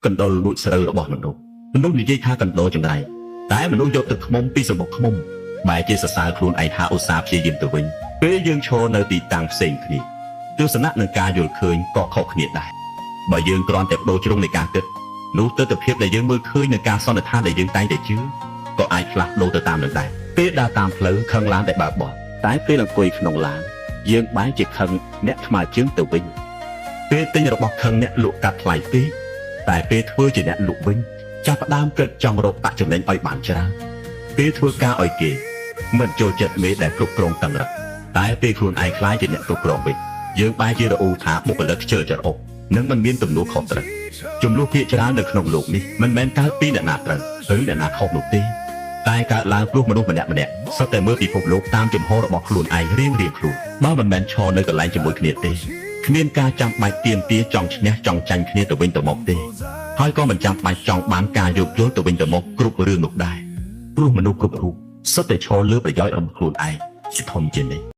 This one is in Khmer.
កណ្ដុរលួចស្រូវរបស់មនុស្សនិយាយថាកណ្ដុរចំណាយតែមនុស្សយកទឹកខ្មុំពីសំបុកខ្មុំបែរជាសរសើរខ្លួនឯងថាឧស្សាហ៍ព្យាយាមទៅវិញពេលយើងឈរនៅទីតាំងផ្សេងគ្នាទស្សនៈនឹងការយល់ឃើញក៏ខុសគ្នាដែរបើយើងគ្រាន់តែបដូរជ្រុងនៃការគិតនោះទស្សនវិជ្ជាដែលយើងមើលឃើញនៅការសន្និដ្ឋានដែលយើងតែងតែជឿក៏អាចផ្លាស់ប្ដូរទៅតាមនឹងដែរពេលដើរតាមផ្លូវខឹងឡានតែបើកបោះតែពេលអង្គុយក្នុងឡានយើងបែរជាខឹងអ្នកថ្មើរជើងទៅវិញពេលទិញរបស់ខឹងអ្នកលក់កាត់ថ្លៃពេកតែពេលធ្វើជាអ្នកលក់វិញចាប់ផ្ដើមគិតចង់រកប្រាក់ចំណេញឲ្យបានច្រើនពេលធ្វើការឲ្យគេមិនចូលចិត្តមេដែលគ្រប់គ្រងតឹងរឹកតែពេលខ្លួនឯងខ្លាចជាអ្នកគ្រប់គ្រងវិញយើងបែរជារអ៊ូថាបុគ្គលិកខ្ជិលច្រអូសនិងមិនមានទំនួលខុសត្រូវចំនួនភាគច្រើននៅក្នុងលោកនេះមិនមែនកើតពីអ្នកណាត្រូវឬអ្នកណាខុសនោះទេតែកើតឡើងព្រោះមនុស្សម្នាក់សុទ្ធតែមើលពិភពលោកតាមចំហរបស់ខ្លួនឯងរៀងខ្លួនបើមិនមែនឈរនៅកន្លែងជាមួយគ្នាទេគ្មានការចាំបាច់ទាមទារចង់ឈ្នះចង់ចាញ់គ្នាទៅវិញទៅមកទេហើយក៏មិនចាំបាច់ចង់បានការយោគយល់ទៅវិញទៅមកគ្រប់រឿងនោះដែរព្រោះមនុស្សគ្រប់រូបសុទ្ធតែឈរលើប្រយោជន៍របស់ខ្លួនឯងជាធំជាងនេះ